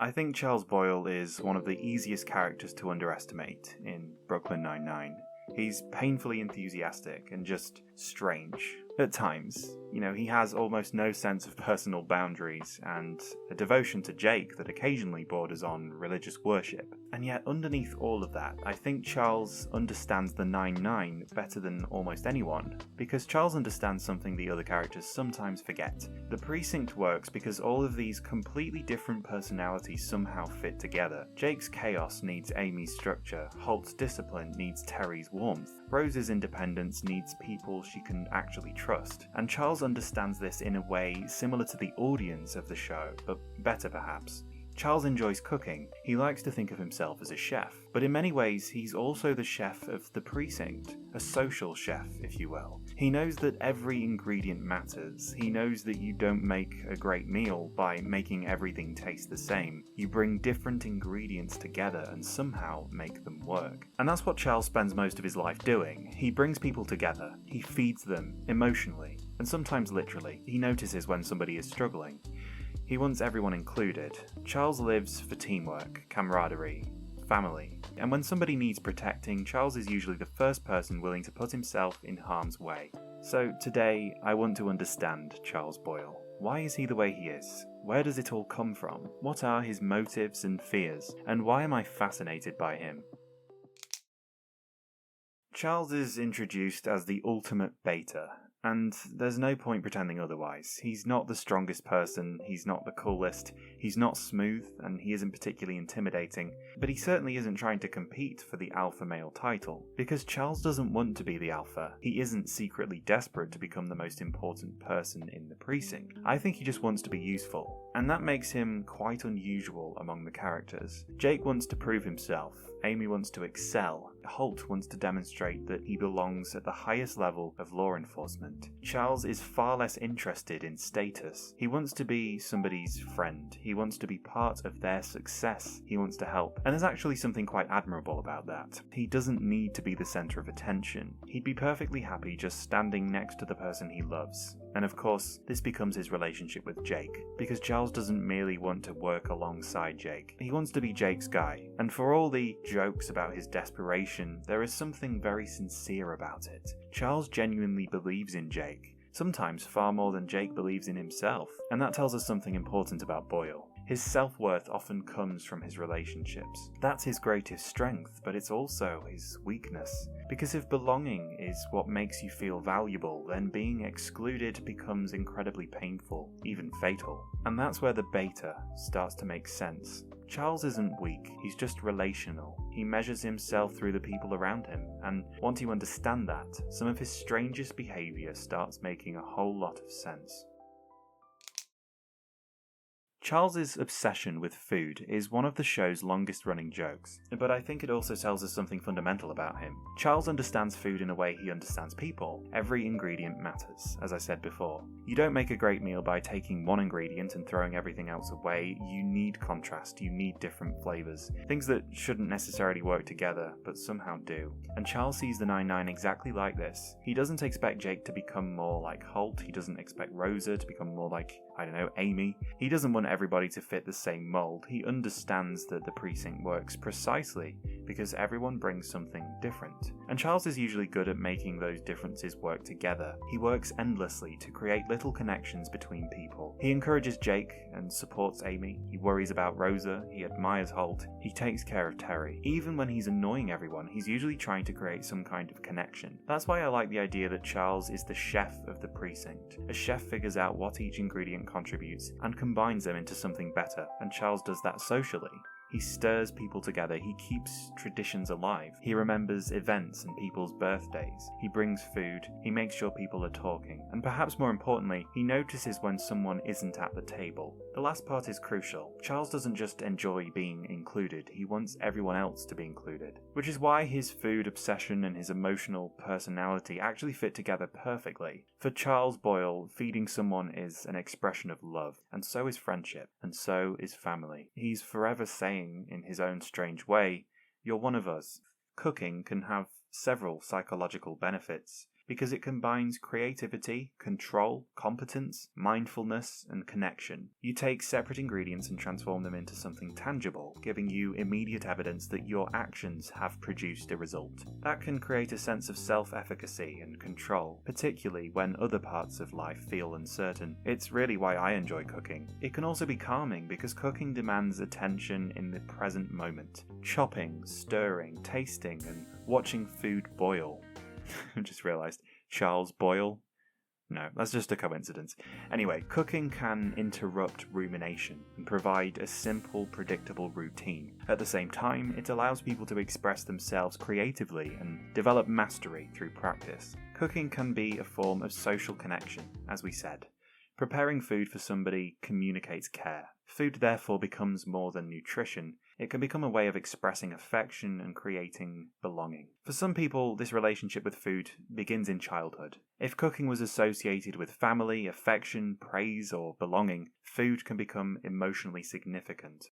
I think Charles Boyle is one of the easiest characters to underestimate in Brooklyn Nine-Nine. He's painfully enthusiastic and just strange. At times, he has almost no sense of personal boundaries and a devotion to Jake that occasionally borders on religious worship. And yet, underneath all of that, I think Charles understands the 9-9 better than almost anyone, because Charles understands something the other characters sometimes forget. The precinct works because all of these completely different personalities somehow fit together. Jake's chaos needs Amy's structure, Holt's discipline needs Terry's warmth, Rose's independence needs people she can actually trust, and Charles understands this in a way similar to the audience of the show, but better perhaps. Charles enjoys cooking. He likes to think of himself as a chef, but in many ways he's also the chef of the precinct, a social chef, if you will. He knows that every ingredient matters. He knows that you don't make a great meal by making everything taste the same. You bring different ingredients together and somehow make them work. And that's what Charles spends most of his life doing. He brings people together. He feeds them emotionally, and sometimes literally. He notices when somebody is struggling. He wants everyone included. Charles lives for teamwork, camaraderie, family. And when somebody needs protecting, Charles is usually the first person willing to put himself in harm's way. So today, I want to understand Charles Boyle. Why is he the way he is? Where does it all come from? What are his motives and fears? And why am I fascinated by him? Charles is introduced as the ultimate beta. And there's no point pretending otherwise. He's not the strongest person, he's not the coolest, he's not smooth, and he isn't particularly intimidating, but he certainly isn't trying to compete for the alpha male title, because Charles doesn't want to be the alpha. He isn't secretly desperate to become the most important person in the precinct. I think he just wants to be useful, and that makes him quite unusual among the characters. Jake wants to prove himself, Amy wants to excel, Holt wants to demonstrate that he belongs at the highest level of law enforcement. Charles is far less interested in status. He wants to be somebody's friend. He wants to be part of their success. He wants to help. And there's actually something quite admirable about that. He doesn't need to be the center of attention. He'd be perfectly happy just standing next to the person he loves. And of course, this becomes his relationship with Jake, because Charles doesn't merely want to work alongside Jake. He wants to be Jake's guy. And for all the jokes about his desperation, there is something very sincere about it. Charles genuinely believes in Jake, sometimes far more than Jake believes in himself. And that tells us something important about Boyle. His self-worth often comes from his relationships. That's his greatest strength, but it's also his weakness. Because if belonging is what makes you feel valuable, then being excluded becomes incredibly painful, even fatal. And that's where the beta starts to make sense. Charles isn't weak, he's just relational. He measures himself through the people around him, and once you understand that, some of his strangest behaviour starts making a whole lot of sense. Charles's obsession with food is one of the show's longest running jokes, but I think it also tells us something fundamental about him. Charles understands food in a way he understands people. Every ingredient matters, as I said before. You don't make a great meal by taking one ingredient and throwing everything else away. You need contrast, you need different flavours. Things that shouldn't necessarily work together, but somehow do. And Charles sees the 9-9 exactly like this. He doesn't expect Jake to become more like Holt, he doesn't expect Rosa to become more like, Amy. He doesn't want everybody to fit the same mould. He understands that the precinct works precisely because everyone brings something different. And Charles is usually good at making those differences work together. He works endlessly to create little connections between people. He encourages Jake and supports Amy. He worries about Rosa. He admires Holt. He takes care of Terry. Even when he's annoying everyone, he's usually trying to create some kind of connection. That's why I like the idea that Charles is the chef of the precinct. A chef figures out what each ingredient contributes and combines them into something better, and Charles does that socially. He stirs people together, he keeps traditions alive, he remembers events and people's birthdays, he brings food, he makes sure people are talking, and perhaps more importantly, he notices when someone isn't at the table. The last part is crucial. Charles doesn't just enjoy being included, he wants everyone else to be included. Which is why his food obsession and his emotional personality actually fit together perfectly. For Charles Boyle, feeding someone is an expression of love, and so is friendship, and so is family. He's forever saying, in his own strange way, "You're one of us." Cooking can have several psychological benefits. because it combines creativity, control, competence, mindfulness, and connection. You take separate ingredients and transform them into something tangible, giving you immediate evidence that your actions have produced a result. That can create a sense of self-efficacy and control, particularly when other parts of life feel uncertain. It's really why I enjoy cooking. It can also be calming because cooking demands attention in the present moment. Chopping, stirring, tasting, and watching food boil. I just realised. Charles Boyle? No, that's just a coincidence. Anyway, cooking can interrupt rumination and provide a simple, predictable routine. At the same time, it allows people to express themselves creatively and develop mastery through practice. Cooking can be a form of social connection, as we said. Preparing food for somebody communicates care. Food therefore becomes more than nutrition. It can become a way of expressing affection and creating belonging. For some people, this relationship with food begins in childhood. If cooking was associated with family, affection, praise, or belonging, food can become emotionally significant.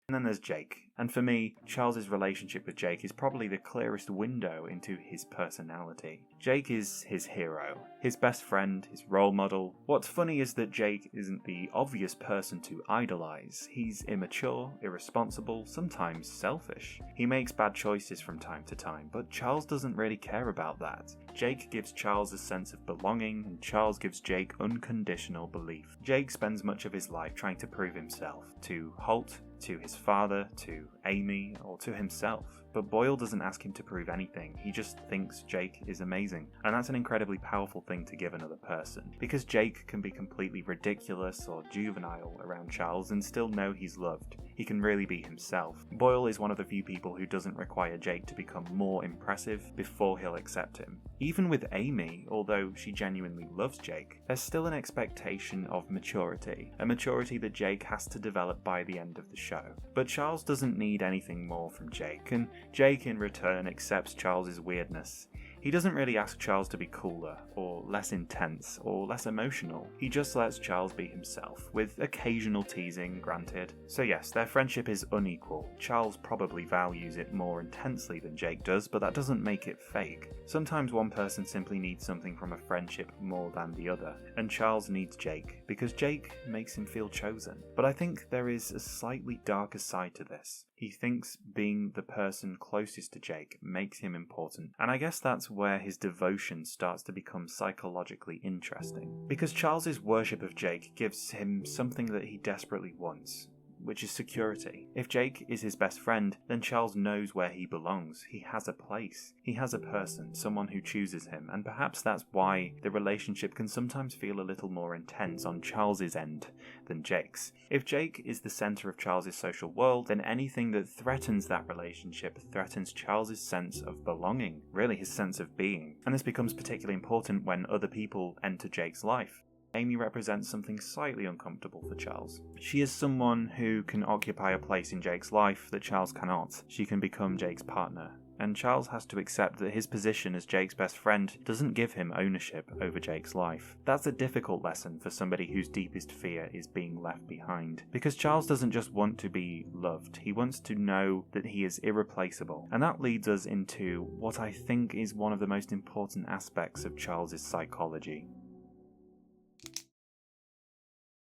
And then there's Jake. And for me, Charles's relationship with Jake is probably the clearest window into his personality. Jake is his hero, his best friend, his role model. What's funny is that Jake isn't the obvious person to idolize. He's immature, irresponsible, sometimes selfish. He makes bad choices from time to time, but Charles doesn't really care about that. Jake gives Charles a sense of belonging, and Charles gives Jake unconditional belief. Jake spends much of his life trying to prove himself, to Holt, to his father, to Amy, or to himself. But Boyle doesn't ask him to prove anything, he just thinks Jake is amazing. And that's an incredibly powerful thing to give another person, because Jake can be completely ridiculous or juvenile around Charles and still know he's loved. He can really be himself. Boyle is one of the few people who doesn't require Jake to become more impressive before he'll accept him. Even with Amy, although she genuinely loves Jake, there's still an expectation of maturity, a maturity that Jake has to develop by the end of the show. But Charles doesn't need anything more from Jake, and Jake in return accepts Charles's weirdness. He doesn't really ask Charles to be cooler, or less intense, or less emotional. He just lets Charles be himself, with occasional teasing, granted. So yes, their friendship is unequal. Charles probably values it more intensely than Jake does, but that doesn't make it fake. Sometimes one person simply needs something from a friendship more than the other, and Charles needs Jake, because Jake makes him feel chosen. But I think there is a slightly darker side to this. He thinks being the person closest to Jake makes him important, and I guess that's where his devotion starts to become psychologically interesting. Because Charles's worship of Jake gives him something that he desperately wants, which is security. If Jake is his best friend, then Charles knows where he belongs. He has a place. He has a person, someone who chooses him, and perhaps that's why the relationship can sometimes feel a little more intense on Charles's end than Jake's. If Jake is the center of Charles's social world, then anything that threatens that relationship threatens Charles's sense of belonging, really his sense of being. And this becomes particularly important when other people enter Jake's life. Amy represents something slightly uncomfortable for Charles. She is someone who can occupy a place in Jake's life that Charles cannot. She can become Jake's partner, and Charles has to accept that his position as Jake's best friend doesn't give him ownership over Jake's life. That's a difficult lesson for somebody whose deepest fear is being left behind, because Charles doesn't just want to be loved, he wants to know that he is irreplaceable. And that leads us into what I think is one of the most important aspects of Charles's psychology.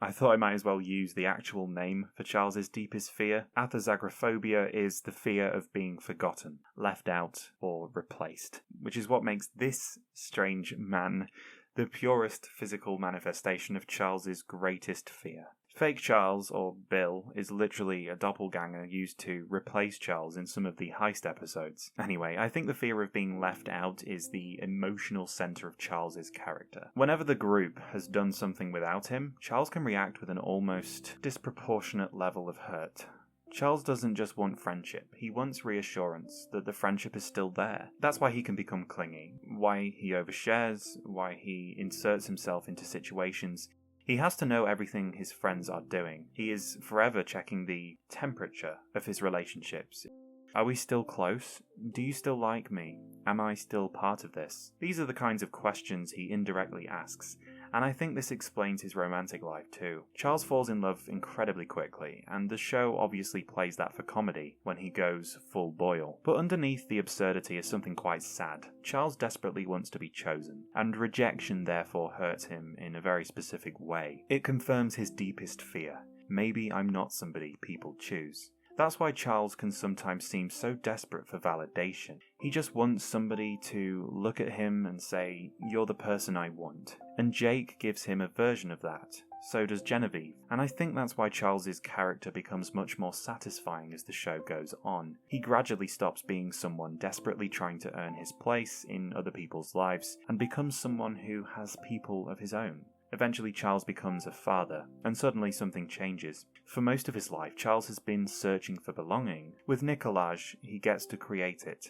I thought I might as well use the actual name for Charles's deepest fear. Athazagoraphobia is the fear of being forgotten, left out, or replaced, which is what makes this strange man the purest physical manifestation of Charles's greatest fear. Fake Charles, or Bill, is literally a doppelganger used to replace Charles in some of the heist episodes. Anyway, I think the fear of being left out is the emotional center of Charles's character. Whenever the group has done something without him, Charles can react with an almost disproportionate level of hurt. Charles doesn't just want friendship, he wants reassurance that the friendship is still there. That's why he can become clingy, why he overshares, why he inserts himself into situations. He has to know everything his friends are doing. He is forever checking the temperature of his relationships. Are we still close? Do you still like me? Am I still part of this? These are the kinds of questions he indirectly asks, And I think this explains his romantic life too. Charles falls in love incredibly quickly, and the show obviously plays that for comedy when he goes full Boyle. But underneath the absurdity is something quite sad. Charles desperately wants to be chosen, and rejection therefore hurts him in a very specific way. It confirms his deepest fear. Maybe I'm not somebody people choose. That's why Charles can sometimes seem so desperate for validation. He just wants somebody to look at him and say, "You're the person I want." And Jake gives him a version of that. So does Genevieve. And I think that's why Charles's character becomes much more satisfying as the show goes on. He gradually stops being someone desperately trying to earn his place in other people's lives and becomes someone who has people of his own. Eventually, Charles becomes a father, and suddenly something changes. For most of his life, Charles has been searching for belonging. With Nicolaj, he gets to create it.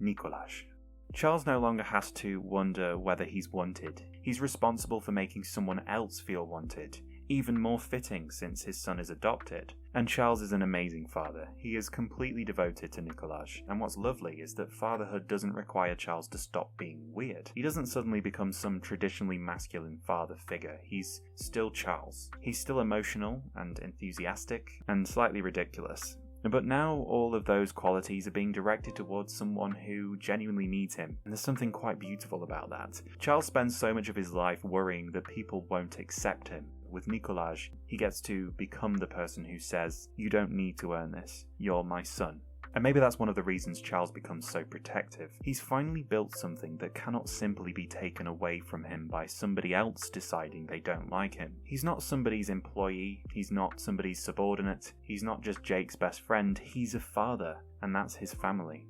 Nicolaj. Charles no longer has to wonder whether he's wanted. He's responsible for making someone else feel wanted. Even more fitting since his son is adopted. And Charles is an amazing father. He is completely devoted to Nicolaj, and what's lovely is that fatherhood doesn't require Charles to stop being weird. He doesn't suddenly become some traditionally masculine father figure. He's still Charles. He's still emotional and enthusiastic and slightly ridiculous. But now all of those qualities are being directed towards someone who genuinely needs him, and there's something quite beautiful about that. Charles spends so much of his life worrying that people won't accept him. With Nicolaj, he gets to become the person who says, "You don't need to earn this, you're my son." And maybe that's one of the reasons Charles becomes so protective. He's finally built something that cannot simply be taken away from him by somebody else deciding they don't like him. He's not somebody's employee, he's not somebody's subordinate, he's not just Jake's best friend, he's a father, and that's his family.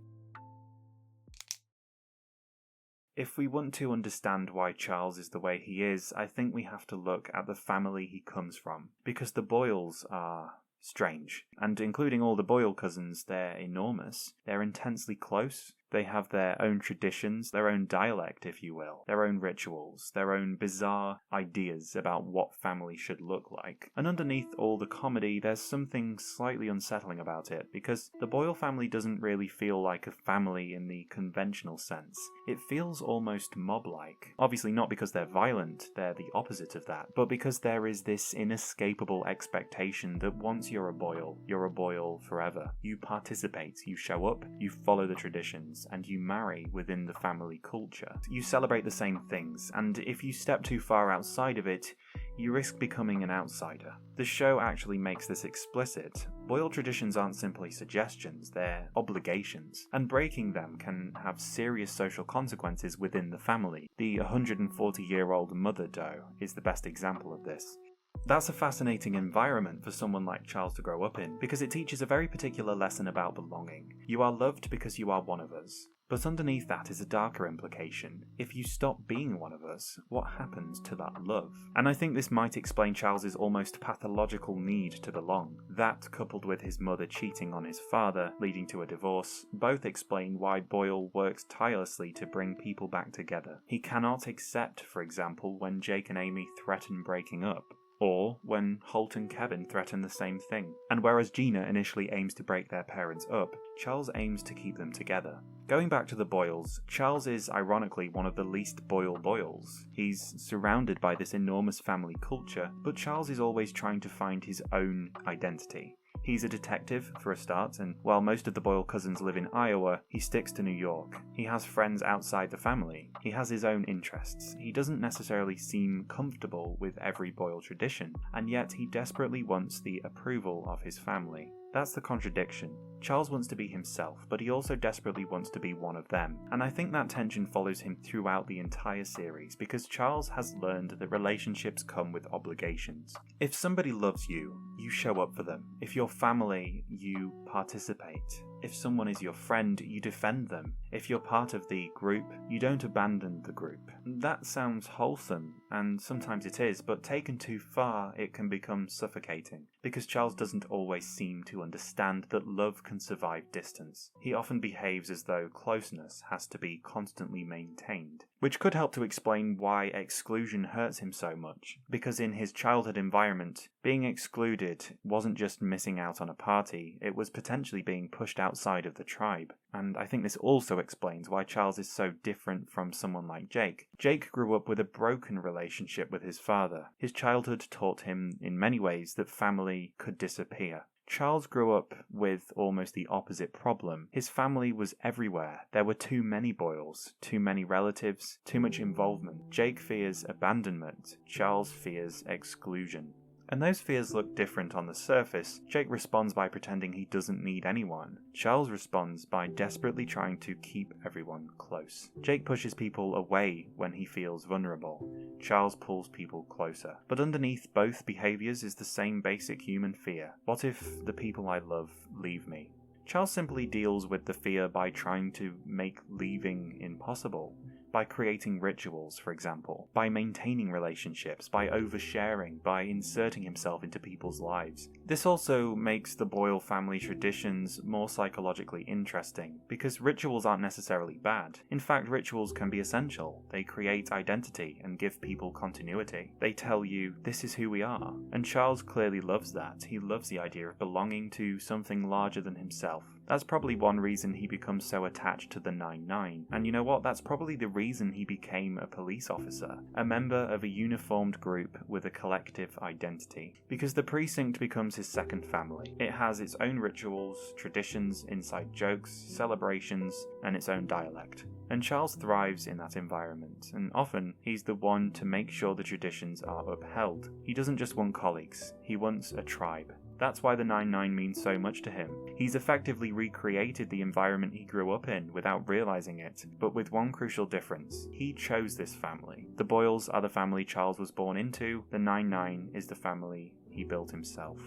If we want to understand why Charles is the way he is, I think we have to look at the family he comes from, because the Boyles are strange. And including all the Boyle cousins, they're enormous. They're intensely close. They have their own traditions, their own dialect, if you will, their own rituals, their own bizarre ideas about what family should look like. And underneath all the comedy, there's something slightly unsettling about it, because the Boyle family doesn't really feel like a family in the conventional sense. It feels almost mob-like. Obviously not because they're violent, they're the opposite of that, but because there is this inescapable expectation that once you're a Boyle forever. You participate, you show up, you follow the traditions, and you marry within the family culture. You celebrate the same things, and if you step too far outside of it, you risk becoming an outsider. The show actually makes this explicit. Boyle traditions aren't simply suggestions, they're obligations, and breaking them can have serious social consequences within the family. The 140-year-old mother doe is the best example of this. That's a fascinating environment for someone like Charles to grow up in, because it teaches a very particular lesson about belonging. You are loved because you are one of us. But underneath that is a darker implication. If you stop being one of us, what happens to that love? And I think this might explain Charles's almost pathological need to belong. That, coupled with his mother cheating on his father, leading to a divorce, both explain why Boyle works tirelessly to bring people back together. He cannot accept, for example, when Jake and Amy threaten breaking up, or when Holt and Kevin threaten the same thing. And whereas Gina initially aims to break their parents up, Charles aims to keep them together. Going back to the Boyles, Charles is ironically one of the least Boyles. He's surrounded by this enormous family culture, but Charles is always trying to find his own identity. He's a detective, for a start, and while most of the Boyle cousins live in Iowa, he sticks to New York. He has friends outside the family. He has his own interests. He doesn't necessarily seem comfortable with every Boyle tradition, and yet he desperately wants the approval of his family. That's the contradiction. Charles wants to be himself, but he also desperately wants to be one of them. And I think that tension follows him throughout the entire series, because Charles has learned that relationships come with obligations. If somebody loves you, you show up for them. If you're family, you participate. If someone is your friend, you defend them. If you're part of the group, you don't abandon the group. That sounds wholesome, and sometimes it is, but taken too far, it can become suffocating, because Charles doesn't always seem to understand that love can survive distance. He often behaves as though closeness has to be constantly maintained, which could help to explain why exclusion hurts him so much, because in his childhood environment, being excluded wasn't just missing out on a party, it was potentially being pushed out outside of the tribe. And I think this also explains why Charles is so different from someone like Jake. Jake grew up with a broken relationship with his father. His childhood taught him in many ways that family could disappear. Charles grew up with almost the opposite problem. His family was everywhere. There were too many Boyles, too many relatives, too much involvement. Jake fears abandonment. Charles fears exclusion. And those fears look different on the surface. Jake responds by pretending he doesn't need anyone. Charles responds by desperately trying to keep everyone close. Jake pushes people away when he feels vulnerable. Charles pulls people closer. But underneath both behaviours is the same basic human fear. What if the people I love leave me? Charles simply deals with the fear by trying to make leaving impossible. By creating rituals, for example, by maintaining relationships, by oversharing, by inserting himself into people's lives. This also makes the Boyle family traditions more psychologically interesting, because rituals aren't necessarily bad. In fact, rituals can be essential. They create identity and give people continuity. They tell you, this is who we are. And Charles clearly loves that. He loves the idea of belonging to something larger than himself. That's probably one reason he becomes so attached to the 9-9. And you know what? That's probably the reason he became a police officer, a member of a uniformed group with a collective identity. Because the precinct becomes his second family. It has its own rituals, traditions, inside jokes, celebrations, and its own dialect. And Charles thrives in that environment, and often he's the one to make sure the traditions are upheld. He doesn't just want colleagues, he wants a tribe. That's why the 9-9 means so much to him. He's effectively recreated the environment he grew up in without realizing it, but with one crucial difference. He chose this family. The Boyles are the family Charles was born into, the 9-9 is the family he built himself.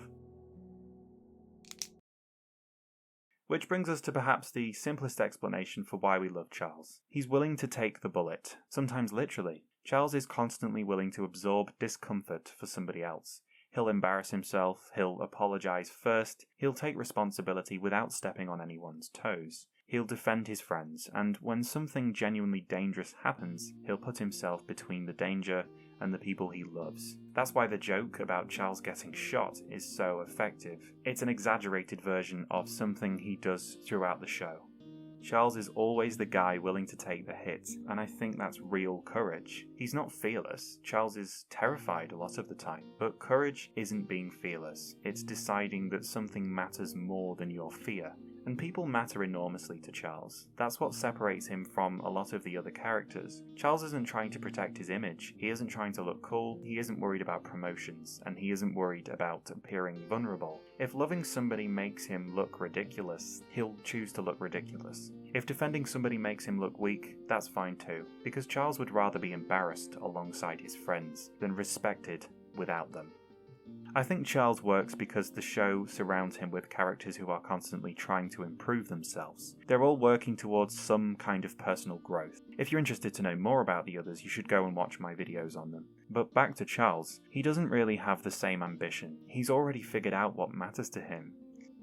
Which brings us to perhaps the simplest explanation for why we love Charles. He's willing to take the bullet, sometimes literally. Charles is constantly willing to absorb discomfort for somebody else. He'll embarrass himself, he'll apologise first, he'll take responsibility without stepping on anyone's toes. He'll defend his friends, and when something genuinely dangerous happens, he'll put himself between the danger and the people he loves. That's why the joke about Charles getting shot is so effective. It's an exaggerated version of something he does throughout the show. Charles is always the guy willing to take the hit, and I think that's real courage. He's not fearless. Charles is terrified a lot of the time, but courage isn't being fearless. It's deciding that something matters more than your fear. And people matter enormously to Charles. That's what separates him from a lot of the other characters. Charles isn't trying to protect his image. He isn't trying to look cool. He isn't worried about promotions. And he isn't worried about appearing vulnerable. If loving somebody makes him look ridiculous, he'll choose to look ridiculous. If defending somebody makes him look weak, that's fine too. Because Charles would rather be embarrassed alongside his friends than respected without them. I think Charles works because the show surrounds him with characters who are constantly trying to improve themselves. They're all working towards some kind of personal growth. If you're interested to know more about the others, you should go and watch my videos on them. But back to Charles, he doesn't really have the same ambition. He's already figured out what matters to him.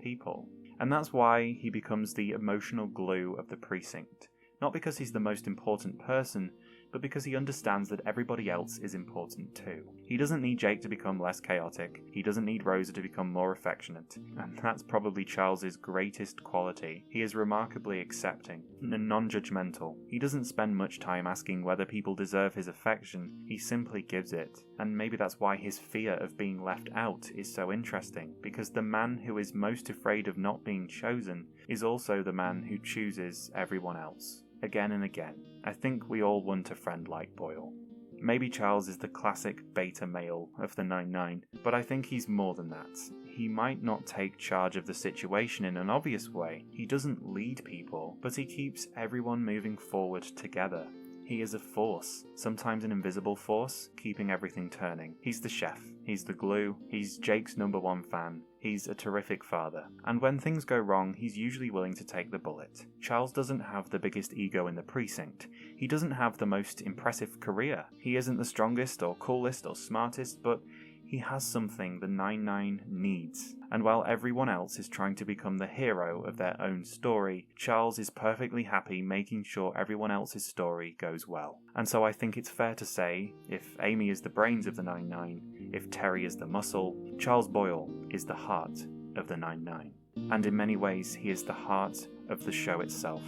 People. And that's why he becomes the emotional glue of the precinct. Not because he's the most important person, but because he understands that everybody else is important too. He doesn't need Jake to become less chaotic, he doesn't need Rosa to become more affectionate, and that's probably Charles's greatest quality. He is remarkably accepting and non-judgmental. He doesn't spend much time asking whether people deserve his affection, he simply gives it. And maybe that's why his fear of being left out is so interesting, because the man who is most afraid of not being chosen is also the man who chooses everyone else. Again and again. I think we all want a friend like Boyle. Maybe Charles is the classic beta male of the 9-9, but I think he's more than that. He might not take charge of the situation in an obvious way. He doesn't lead people, but he keeps everyone moving forward together. He is a force, sometimes an invisible force, keeping everything turning. He's the chef, he's the glue, he's Jake's #1 fan, he's a terrific father. And when things go wrong, he's usually willing to take the bullet. Charles doesn't have the biggest ego in the precinct. He doesn't have the most impressive career. He isn't the strongest or coolest or smartest, but he has something the 9-9 needs. And while everyone else is trying to become the hero of their own story, Charles is perfectly happy making sure everyone else's story goes well. And so I think it's fair to say, if Amy is the brains of the 9-9, if Terry is the muscle, Charles Boyle is the heart of the 9-9. and in many ways he is the heart of the show itself.